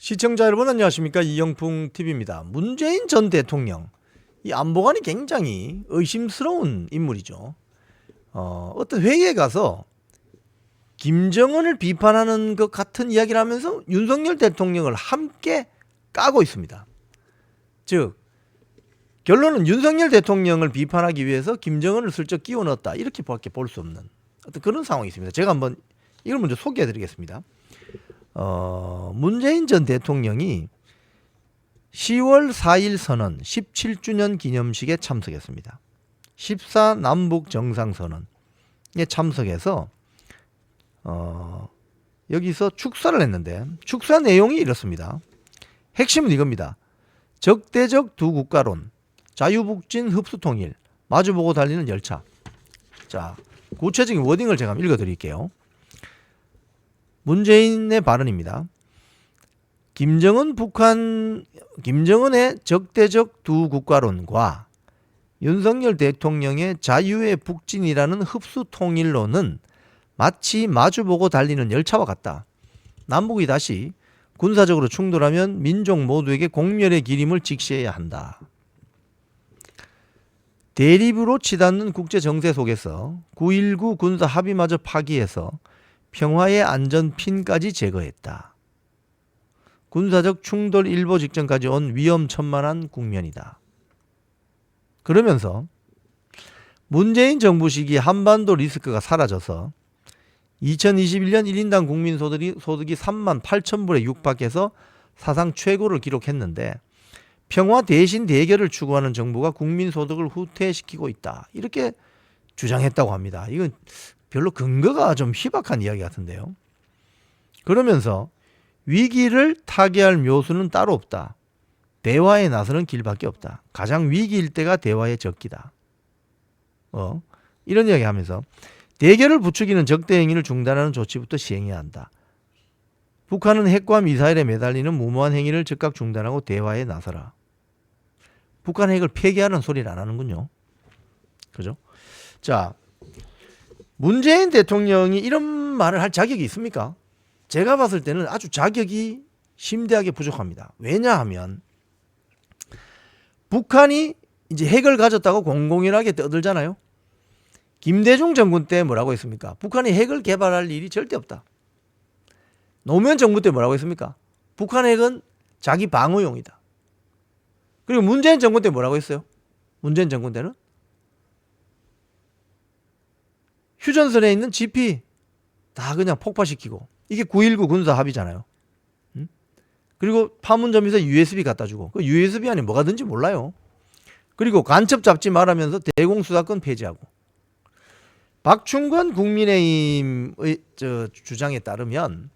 시청자 여러분 안녕하십니까? 이영풍 TV입니다. 문재인 전 대통령 이 안보관이 굉장히 의심스러운 인물이죠. 어떤 회의에 가서 김정은을 비판하는 것 같은 이야기를 하면서 윤석열 대통령을 함께 까고 있습니다. 즉 결론은 윤석열 대통령을 비판하기 위해서 김정은을 슬쩍 끼워 넣었다, 이렇게밖에 볼 수 없는 어떤 그런 상황이 있습니다. 제가 한번 이걸 먼저 소개해 드리겠습니다. 문재인 전 대통령이 10월 4일 선언 17주년 기념식에 참석했습니다. 14 남북 정상선언에 참석해서 여기서 축사를 했는데 축사 내용이 이렇습니다. 핵심은 이겁니다. 적대적 두 국가론, 자유북진 흡수통일, 마주보고 달리는 열차. 자, 구체적인 워딩을 제가 한번 읽어드릴게요. 문재인의 발언입니다. 김정은의 적대적 두 국가론과 윤석열 대통령의 자유의 북진이라는 흡수 통일론은 마치 마주보고 달리는 열차와 같다. 남북이 다시 군사적으로 충돌하면 민족 모두에게 공멸의 기림을 직시해야 한다. 대립으로 치닫는 국제 정세 속에서 9.19 군사 합의마저 파기해서 평화의 안전핀까지 제거했다. 군사적 충돌 일보 직전까지 온 위험천만한 국면이다. 그러면서 문재인 정부 시기 한반도 리스크가 사라져서 2021년 1인당 국민소득이 3만 8천 불에 육박해서 사상 최고를 기록했는데 평화 대신 대결을 추구하는 정부가 국민소득을 후퇴시키고 있다, 이렇게 주장했다고 합니다. 이건 별로 근거가 좀 희박한 이야기 같은데요. 그러면서 위기를 타개할 묘수는 따로 없다. 대화에 나서는 길밖에 없다. 가장 위기일 때가 대화의 적기다. 이런 이야기 하면서 대결을 부추기는 적대 행위를 중단하는 조치부터 시행해야 한다. 북한은 핵과 미사일에 매달리는 무모한 행위를 즉각 중단하고 대화에 나서라. 북한 핵을 폐기하는 소리를 안 하는군요. 그죠? 자, 문재인 대통령이 이런 말을 할 자격이 있습니까? 제가 봤을 때는 아주 자격이 심대하게 부족합니다. 왜냐하면 북한이 이제 핵을 가졌다고 공공연하게 떠들잖아요. 김대중 정권 때 뭐라고 했습니까? 북한이 핵을 개발할 일이 절대 없다. 노무현 정부 때 뭐라고 했습니까? 북한 핵은 자기 방어용이다. 그리고 문재인 정권 때 뭐라고 했어요? 문재인 정권 때는 휴전선에 있는 GP 다 그냥 폭파시키고, 이게 9.19 군사 합의잖아요. 그리고 판문점에서 USB 갖다 주고, 그 USB 안에 뭐가 든지 몰라요. 그리고 간첩 잡지 말하면서 대공수사권 폐지하고. 박충건 국민의힘의 주장에 따르면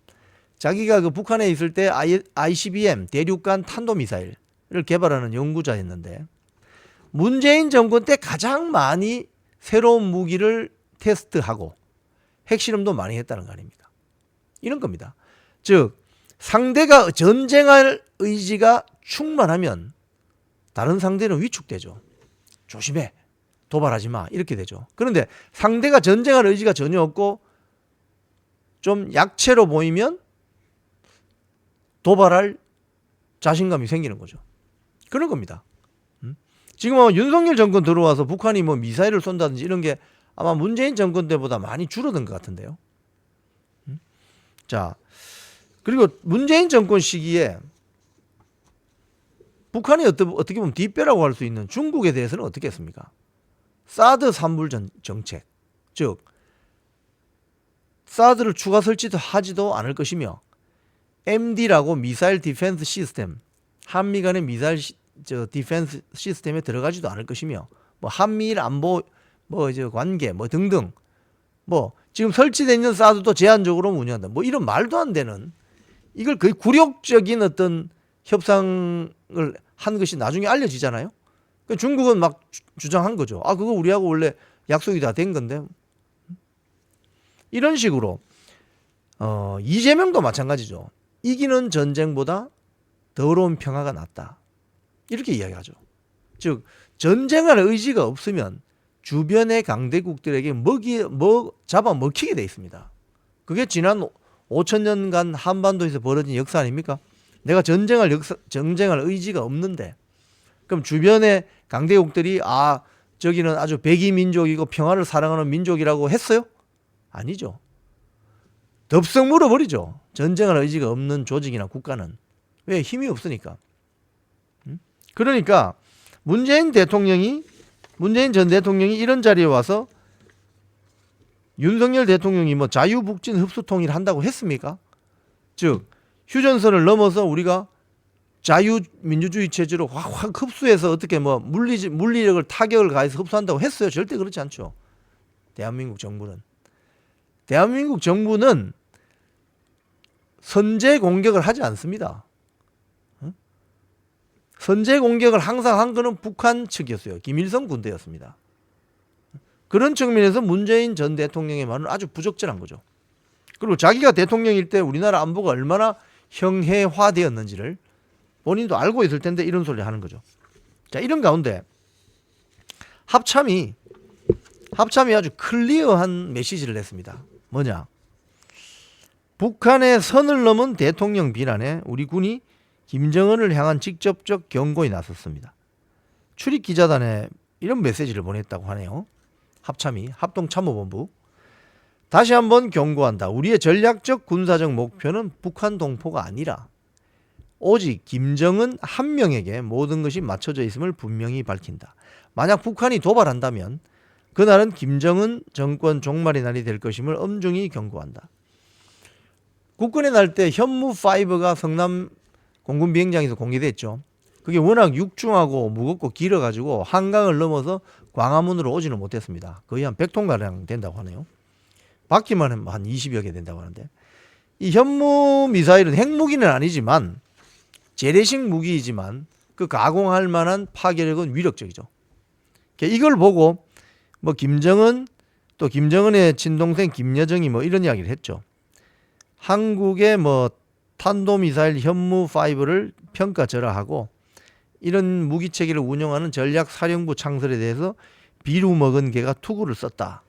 자기가 그 북한에 있을 때 ICBM 대륙간 탄도미사일을 개발하는 연구자였는데 문재인 정권 때 가장 많이 새로운 무기를 테스트하고 핵실험도 많이 했다는 거 아닙니까? 이런 겁니다. 즉 상대가 전쟁할 의지가 충만하면 다른 상대는 위축되죠. 조심해, 도발하지 마, 이렇게 되죠. 그런데 상대가 전쟁할 의지가 전혀 없고 좀 약체로 보이면 도발할 자신감이 생기는 거죠. 그런 겁니다. 지금 윤석열 정권 들어와서 북한이 뭐 미사일을 쏜다든지 이런 게 아마 문재인 정권 때보다 많이 줄어든 것 같은데요. 자, 그리고 문재인 정권 시기에 북한이 어떻게 보면 뒷배라고 할 수 있는 중국에 대해서는 어떻게 했습니까? 사드 산불 정책, 즉 사드를 추가 설치도 하지도 않을 것이며 MD라고 미사일 디펜스 시스템, 한미 간의 미사일 디펜스 시스템에 들어가지도 않을 것이며 뭐 한미일 안보 관계 등등 지금 설치되어 있는 사드도 제한적으로 운영한다, 이런 말도 안 되는, 이걸 거의 굴욕적인 어떤 협상을 한 것이 나중에 알려지잖아요. 중국은 막 주장한 거죠. 그거 우리하고 원래 약속이 다 된 건데. 이런 식으로 이재명도 마찬가지죠. 이기는 전쟁보다 더러운 평화가 낫다, 이렇게 이야기하죠. 즉 전쟁할 의지가 없으면 주변의 강대국들에게 잡아먹히게 돼 있습니다. 그게 지난 5,000년간 한반도에서 벌어진 역사 아닙니까? 내가 전쟁할 의지가 없는데, 그럼 주변의 강대국들이 저기는 아주 백의 민족이고 평화를 사랑하는 민족이라고 했어요? 아니죠. 덥석 물어버리죠. 전쟁할 의지가 없는 조직이나 국가는. 왜? 힘이 없으니까. 그러니까 문재인 전 대통령이 이런 자리에 와서 윤석열 대통령이 뭐 자유북진 흡수통일 한다고 했습니까? 즉 휴전선을 넘어서 우리가 자유민주주의 체제로 확 흡수해서 어떻게 뭐 물리력을 타격을 가해서 흡수한다고 했어요? 절대 그렇지 않죠. 대한민국 정부는 선제 공격을 하지 않습니다. 선제 공격을 항상 한 거는 북한 측이었어요. 김일성 군대였습니다. 그런 측면에서 문재인 전 대통령의 말은 아주 부적절한 거죠. 그리고 자기가 대통령일 때 우리나라 안보가 얼마나 형해화되었는지를 본인도 알고 있을 텐데 이런 소리를 하는 거죠. 자, 이런 가운데 합참이 아주 클리어한 메시지를 냈습니다. 뭐냐? 북한의 선을 넘은 대통령 비난에 우리 군이 김정은을 향한 직접적 경고에 나섰습니다. 출입 기자단에 이런 메시지를 보냈다고 하네요. 합참이 합동참모본부. 다시 한번 경고한다. 우리의 전략적 군사적 목표는 북한 동포가 아니라 오직 김정은 한 명에게 모든 것이 맞춰져 있음을 분명히 밝힌다. 만약 북한이 도발한다면 그날은 김정은 정권 종말의 날이 될 것임을 엄중히 경고한다. 국군의 날 때 현무5가 성남 공군 비행장에서 공개됐죠. 그게 워낙 육중하고 무겁고 길어가지고 한강을 넘어서 광화문으로 오지는 못했습니다. 거의 한 100톤가량 된다고 하네요. 바퀴만 한 20여 개 된다고 하는데, 이 현무 미사일은 핵무기는 아니지만 재래식 무기이지만 그 가공할 만한 파괴력은 위력적이죠. 이걸 보고 뭐 김정은 또 김정은의 친동생 김여정이 뭐 이런 이야기를 했죠. 한국의 뭐 탄도미사일 현무5를 평가절하하고 이런 무기체계를 운영하는 전략사령부 창설에 대해서 비루 먹은 개가 투구를 썼다.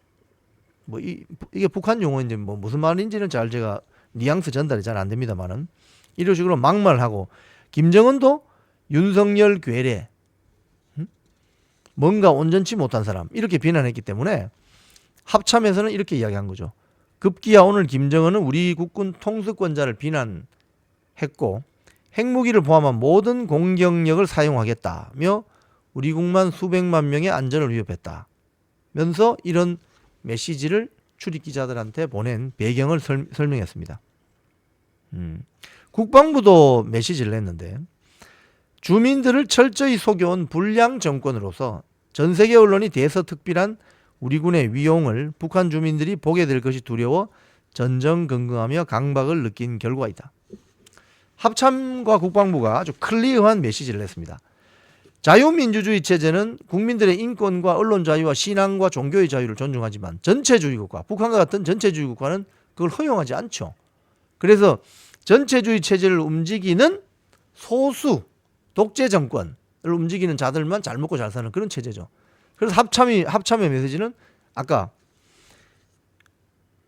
뭐 이게 북한 용어인지 뭐 무슨 말인지는 잘 제가 뉘앙스 전달이 잘 안 됩니다만은 이런 식으로 막말하고, 김정은도 윤석열 괴뢰, 뭔가 온전치 못한 사람 이렇게 비난했기 때문에 합참에서는 이렇게 이야기한 거죠. 급기야 오늘 김정은은 우리 국군 통수권자를 비난했고 핵무기를 포함한 모든 공격력을 사용하겠다며 우리 국만 수백만 명의 안전을 위협했다면서 이런 메시지를 출입기자들한테 보낸 배경을 설명했습니다. 국방부도 메시지를 냈는데, 주민들을 철저히 속여온 불량 정권으로서 전 세계 언론이 대서특필한 우리 군의 위용을 북한 주민들이 보게 될 것이 두려워 전전긍긍하며 강박을 느낀 결과이다. 합참과 국방부가 아주 클리어한 메시지를 냈습니다. 자유민주주의 체제는 국민들의 인권과 언론 자유와 신앙과 종교의 자유를 존중하지만 전체주의 국가, 북한과 같은 전체주의 국가는 그걸 허용하지 않죠. 그래서 전체주의 체제를 움직이는 소수 독재 정권을 움직이는 자들만 잘 먹고 잘 사는 그런 체제죠. 그래서 합참의 메시지는 아까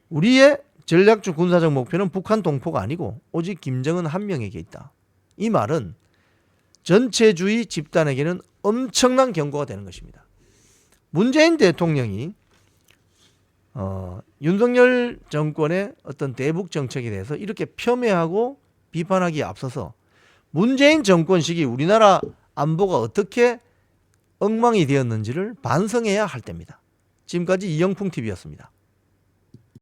우리의 전략적 군사적 목표는 북한 동포가 아니고 오직 김정은 한 명에게 있다. 이 말은 전체주의 집단에게는 엄청난 경고가 되는 것입니다. 문재인 대통령이 윤석열 정권의 어떤 대북 정책에 대해서 이렇게 폄훼하고 비판하기에 앞서서 문재인 정권 시기 우리나라 안보가 어떻게 엉망이 되었는지를 반성해야 할 때입니다. 지금까지 이영풍 TV였습니다.